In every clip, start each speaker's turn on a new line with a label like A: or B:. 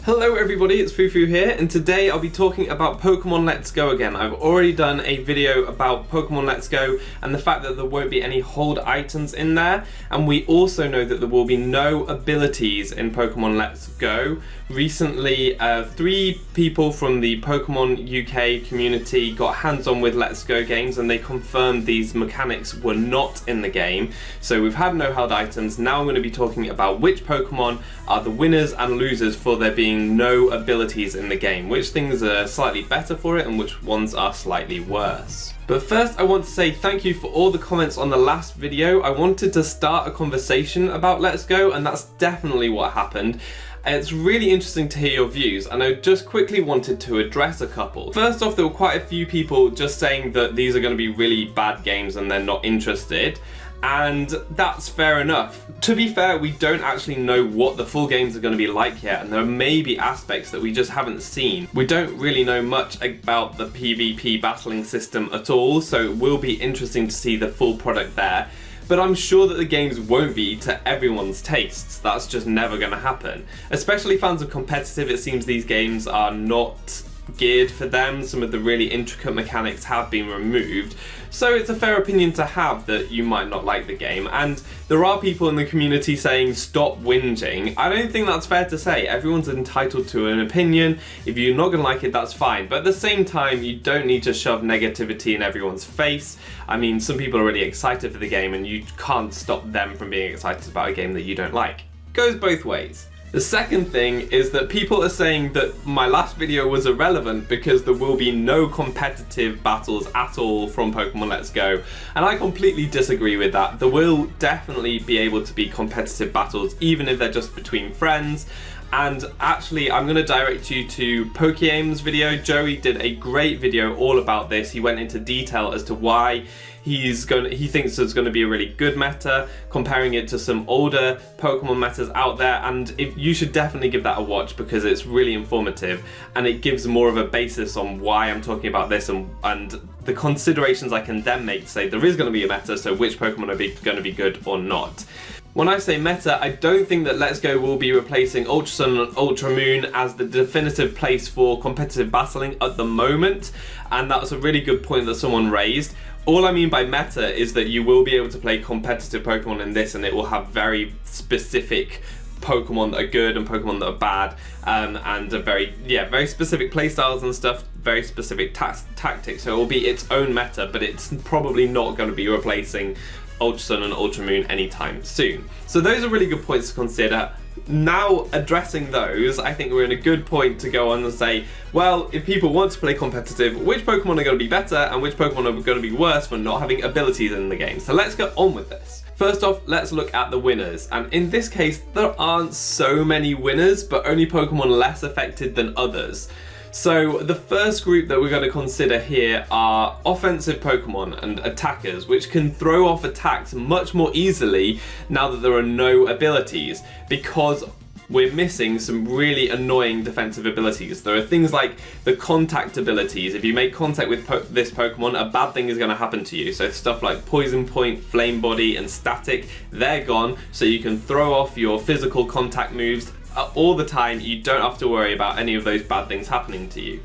A: Hello everybody, it's Fufu here, and today I'll be talking about Pokemon Let's Go again. I've already done a video about Pokemon Let's Go and the fact that there won't be any hold items in there, and we also know that there will be no abilities in Pokemon Let's Go. Recently, 3 people from the Pokemon UK community got hands-on with Let's Go games and they confirmed these mechanics were not in the game. So we've had no held items. Now I'm going to be talking about which Pokemon are the winners and losers for there being no abilities in the game, which things are slightly better for it and which ones are slightly worse. But first I want to say thank you for all the comments on the last video. I wanted to start a conversation about Let's Go, and that's definitely what happened. It's really interesting to hear your views, and I just quickly wanted to address a couple. First off, there were quite a few people just saying that these are going to be really bad games and they're not interested. And that's fair enough. To be fair, we don't actually know what the full games are going to be like yet, and there may be aspects that we just haven't seen. We don't really know much about the PvP battling system at all, so it will be interesting to see the full product there. But I'm sure that the games won't be to everyone's tastes. That's just never going to happen. Especially fans of competitive, it seems these games are not geared for them. Some of the really intricate mechanics have been removed. So it's a fair opinion to have that you might not like the game, and there are people in the community saying stop whinging. I don't think that's fair to say. Everyone's entitled to an opinion. If you're not going to like it, that's fine, but at the same time you don't need to shove negativity in everyone's face. I mean, some people are really excited for the game and you can't stop them from being excited about a game that you don't like. It goes both ways. The second thing is that people are saying that my last video was irrelevant because there will be no competitive battles at all from Pokemon Let's Go, and I completely disagree with that. There will definitely be able to be competitive battles, even if they're just between friends. And actually, I'm going to direct you to PokeAim's video. Joey did a great video all about this. He went into detail as to why he thinks there's going to be a really good meta, comparing it to some older Pokemon metas out there, and you should definitely give that a watch because it's really informative and it gives more of a basis on why I'm talking about this and the considerations I can then make to say there is going to be a meta, so which Pokemon are going to be good or not. When I say meta, I don't think that Let's Go will be replacing Ultra Sun and Ultra Moon as the definitive place for competitive battling at the moment, and that's a really good point that someone raised. All I mean by meta is that you will be able to play competitive Pokemon in this, and it will have very specific Pokemon that are good and Pokemon that are bad, and a very specific playstyles and stuff, very specific tactics. So it will be its own meta, but it's probably not going to be replacing Ultra Sun and Ultra Moon anytime soon. So those are really good points to consider. Now addressing those, I think we're in a good point to go on and say, well, if people want to play competitive, which Pokemon are going to be better and which Pokemon are going to be worse for not having abilities in the game. So let's get on with this. First off, let's look at the winners, and in this case there aren't so many winners, but only Pokemon less affected than others. So the first group that we're going to consider here are offensive Pokemon and attackers, which can throw off attacks much more easily now that there are no abilities, because we're missing some really annoying defensive abilities. There are things like the contact abilities. If you make contact with this Pokemon, a bad thing is going to happen to you. So stuff like Poison Point, Flame Body, and Static, they're gone, so you can throw off your physical contact moves all the time. You don't have to worry about any of those bad things happening to you.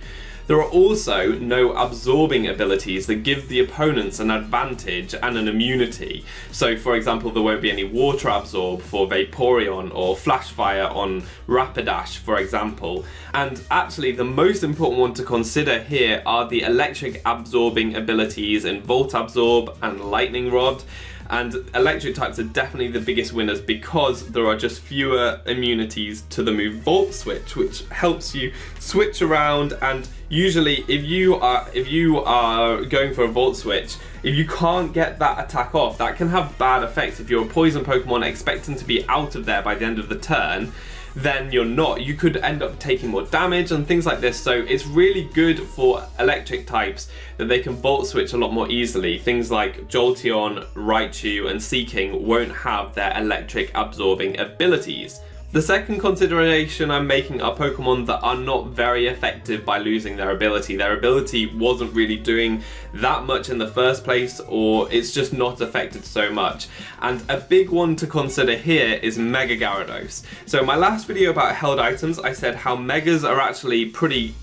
A: There are also no absorbing abilities that give the opponents an advantage and an immunity. So for example, there won't be any water absorb for Vaporeon or Flash Fire on Rapidash, for example. And actually the most important one to consider here are the electric absorbing abilities in Volt Absorb and Lightning Rod. And electric types are definitely the biggest winners because there are just fewer immunities to the move Volt Switch, which helps you switch around. And usually if you are going for a Volt Switch, if you can't get that attack off, that can have bad effects. If you're a poison Pokemon expecting to be out of there by the end of the turn, then you're not. You could end up taking more damage and things like this. So it's really good for electric types that they can Volt Switch a lot more easily. Things like Jolteon, Raichu, and Seaking won't have their electric absorbing abilities. The second consideration I'm making are Pokemon that are not very effective by losing their ability. Their ability wasn't really doing that much in the first place, or it's just not affected so much. And a big one to consider here is Mega Gyarados. So in my last video about held items, I said how Megas are actually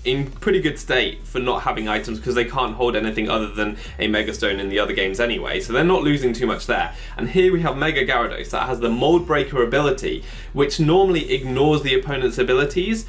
A: in pretty good state for not having items because they can't hold anything other than a Mega Stone in the other games anyway, so they're not losing too much there. And here we have Mega Gyarados that has the Mold Breaker ability, which normally ignores the opponent's abilities,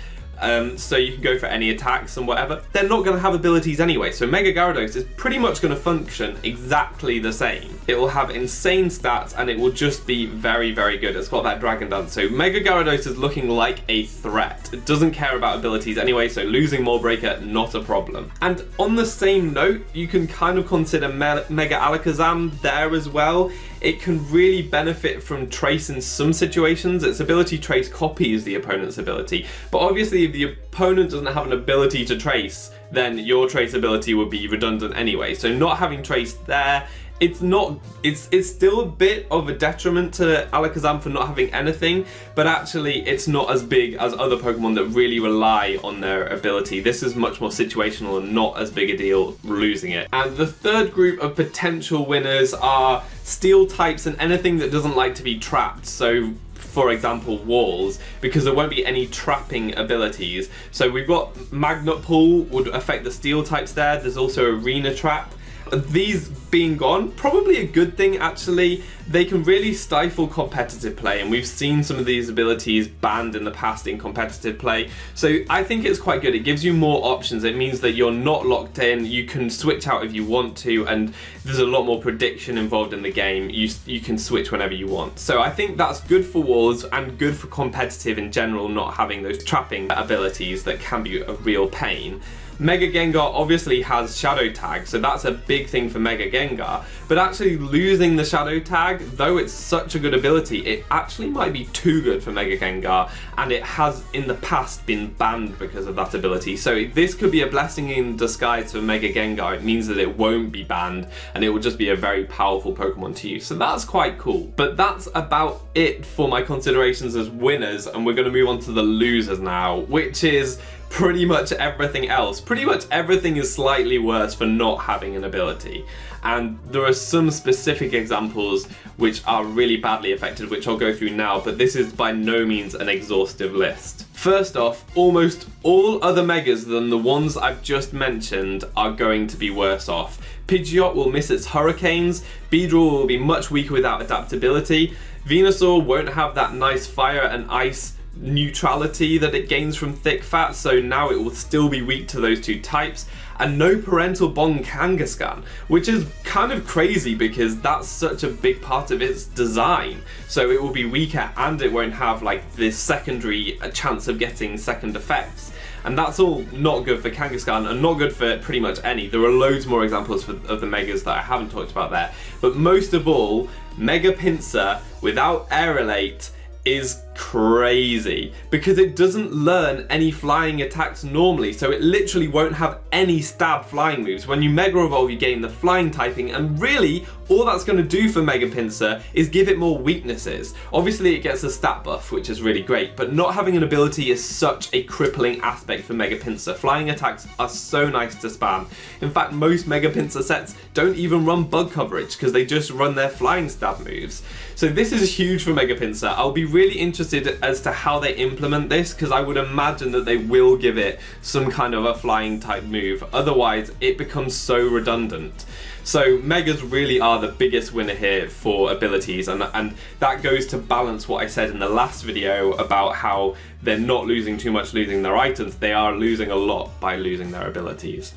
A: so you can go for any attacks and whatever. They're not going to have abilities anyway, so Mega Gyarados is pretty much going to function exactly the same. It will have insane stats and it will just be very, very good. It's got that Dragon Dance, so Mega Gyarados is looking like a threat. It doesn't care about abilities anyway, so losing Mold Breaker, not a problem. And on the same note, you can kind of consider Mega Alakazam there as well. It can really benefit from Trace in some situations. Its ability Trace copies the opponent's ability, but obviously if the opponent doesn't have an ability to Trace, then your Trace ability would be redundant anyway. So not having Trace there, it's still a bit of a detriment to Alakazam for not having anything, but actually it's not as big as other Pokemon that really rely on their ability. This is much more situational and not as big a deal losing it. And the third group of potential winners are Steel types and anything that doesn't like to be trapped. So for example, walls, because there won't be any trapping abilities. So we've got Magnet Pull would affect the Steel types there. There's also Arena Trap. These being gone, probably a good thing actually. They can really stifle competitive play, and we've seen some of these abilities banned in the past in competitive play. So I think it's quite good. It gives you more options. It means that you're not locked in. You can switch out if you want to, and there's a lot more prediction involved in the game. You can switch whenever you want. So I think that's good for walls and good for competitive in general, not having those trapping abilities that can be a real pain. Mega Gengar obviously has Shadow Tag, so that's a big thing for Mega Gengar, but actually losing the Shadow Tag, though it's such a good ability, it actually might be too good for Mega Gengar, and it has in the past been banned because of that ability. So this could be a blessing in disguise for Mega Gengar. It means that it won't be banned, and it will just be a very powerful Pokemon to use, so that's quite cool. But that's about it for my considerations as winners, and we're going to move on to the losers now, which is pretty much everything else. Pretty much everything is slightly worse for not having an ability. And there are some specific examples which are really badly affected, which I'll go through now, but this is by no means an exhaustive list. First off, almost all other Megas than the ones I've just mentioned are going to be worse off. Pidgeot will miss its Hurricanes, Beedrill will be much weaker without adaptability, Venusaur won't have that nice fire and ice neutrality that it gains from thick fat, so now it will still be weak to those two types, and no parental bond Kangaskhan, which is kind of crazy because that's such a big part of its design. So it will be weaker and it won't have like this secondary chance of getting second effects. And that's all not good for Kangaskhan and not good for pretty much any. There are loads more examples of the Megas that I haven't talked about there. But most of all, Mega Pinsir without Aerolate is crazy because it doesn't learn any flying attacks normally, so it literally won't have any stab flying moves. When you Mega Evolve, you gain the flying typing, and really all that's going to do for Mega Pinsir is give it more weaknesses. Obviously it gets a stat buff, which is really great, but not having an ability is such a crippling aspect for Mega Pinsir. Flying attacks are so nice to spam. In fact, most Mega Pinsir sets don't even run bug coverage because they just run their flying stab moves. So this is huge for Mega Pinsir. I'll be really interested as to how they implement this, because I would imagine that they will give it some kind of a flying type move. Otherwise it becomes so redundant. So Megas really are the biggest winner here for abilities, and that goes to balance what I said in the last video about how they're not losing too much losing their items. They are losing a lot by losing their abilities.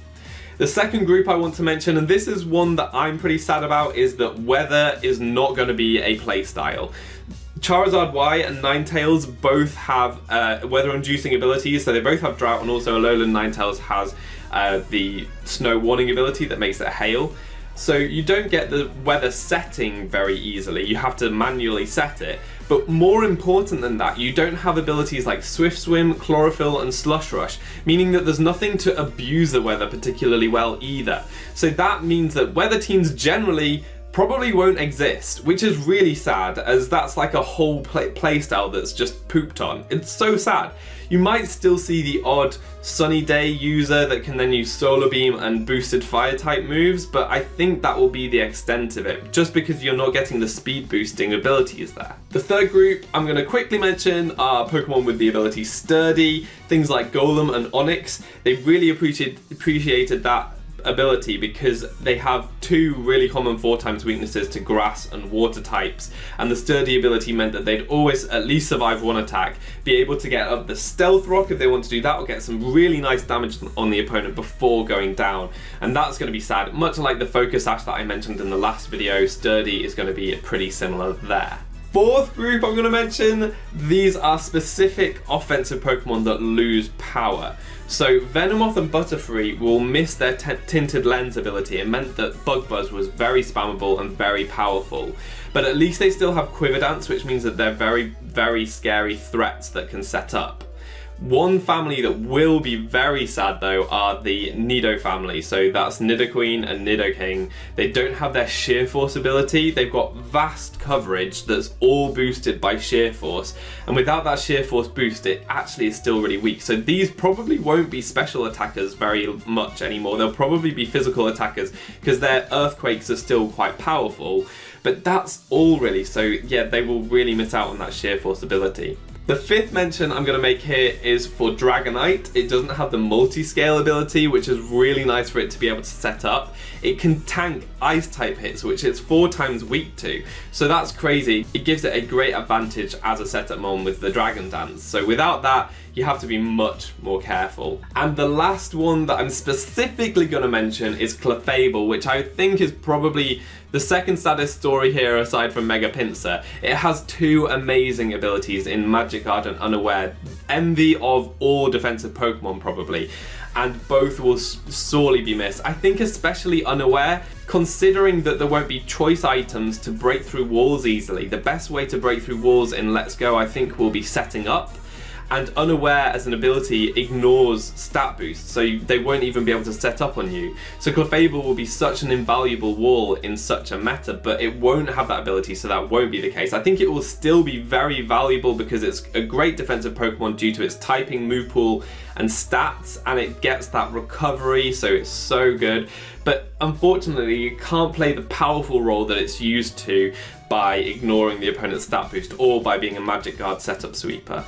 A: The second group I want to mention, and this is one that I'm pretty sad about, is that Weather is not going to be a playstyle. Charizard Y and Ninetales both have weather-inducing abilities, so they both have Drought, and also Alolan Ninetales has the Snow Warning ability that makes it hail. So you don't get the weather setting very easily, you have to manually set it. But more important than that, you don't have abilities like Swift Swim, Chlorophyll and Slush Rush, meaning that there's nothing to abuse the weather particularly well either. So that means that weather teams generally probably won't exist, which is really sad, as that's like a whole playstyle that's just pooped on. It's so sad. You might still see the odd Sunny Day user that can then use Solar Beam and boosted fire type moves, but I think that will be the extent of it, just because you're not getting the speed boosting abilities there. The third group I'm going to quickly mention are Pokemon with the ability Sturdy, things like Golem and Onix. They really appreciated that ability because they have two really common 4x weaknesses to grass and water types, and the Sturdy ability meant that they'd always at least survive one attack, be able to get up the Stealth Rock if they want to do that, or get some really nice damage on the opponent before going down, and that's going to be sad. Much like the Focus Sash that I mentioned in the last video, Sturdy is going to be pretty similar there. Fourth group I'm going to mention, these are specific offensive Pokemon that lose power. So Venomoth and Butterfree will miss their Tinted Lens ability. It meant that Bug Buzz was very spammable and very powerful. But at least they still have Quiver Dance, which means that they're very, very scary threats that can set up. One family that will be very sad though are the Nido family, so that's Nidoqueen and Nidoking. They don't have their Sheer Force ability. They've got vast coverage that's all boosted by Sheer Force, and without that Sheer Force boost it actually is still really weak. So these probably won't be special attackers very much anymore. They'll probably be physical attackers because their Earthquakes are still quite powerful, but that's all really. So yeah, they will really miss out on that Sheer Force ability. The fifth mention I'm going to make here is for Dragonite. It doesn't have the multi-scale ability, which is really nice for it to be able to set up. It can tank ice type hits, which it's 4x weak to, so that's crazy. It gives it a great advantage as a setup mon with the Dragon Dance, so without that you have to be much more careful. And the last one that I'm specifically going to mention is Clefable, which I think is probably the second saddest story here aside from Mega Pinsir. It has two amazing abilities in Magic Guard and Unaware, envy of all defensive Pokemon probably, and both will sorely be missed. I think especially Unaware, considering that there won't be choice items to break through walls easily. The best way to break through walls in Let's Go I think will be setting up, and Unaware as an ability ignores stat boosts, so they won't even be able to set up on you. So Clefable will be such an invaluable wall in such a meta, but it won't have that ability, so that won't be the case. I think it will still be very valuable because it's a great defensive Pokemon due to its typing, move pool, and stats, and it gets that recovery, so it's so good. But unfortunately, you can't play the powerful role that it's used to by ignoring the opponent's stat boost or by being a Magic Guard setup sweeper.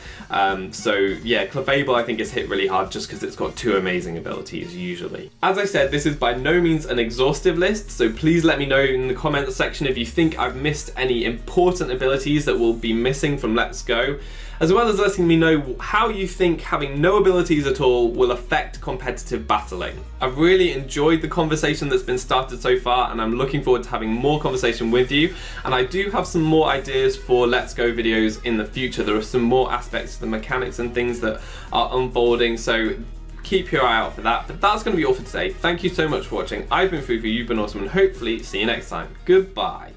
A: So yeah, Clefable I think is hit really hard just because it's got two amazing abilities usually. As I said, this is by no means an exhaustive list, so please let me know in the comments section if you think I've missed any important abilities that will be missing from Let's Go, as well as letting me know how you think having no abilities at all will affect competitive battling. I've really enjoyed the conversation that's been started so far, and I'm looking forward to having more conversation with you, and I do have some more ideas for Let's Go videos in the future. There are some more aspects to the mechanics and things that are unfolding, so keep your eye out for that. But that's going to be all for today. Thank you so much for watching. I've been foofootoo, you've been awesome, and hopefully see you next time. Goodbye.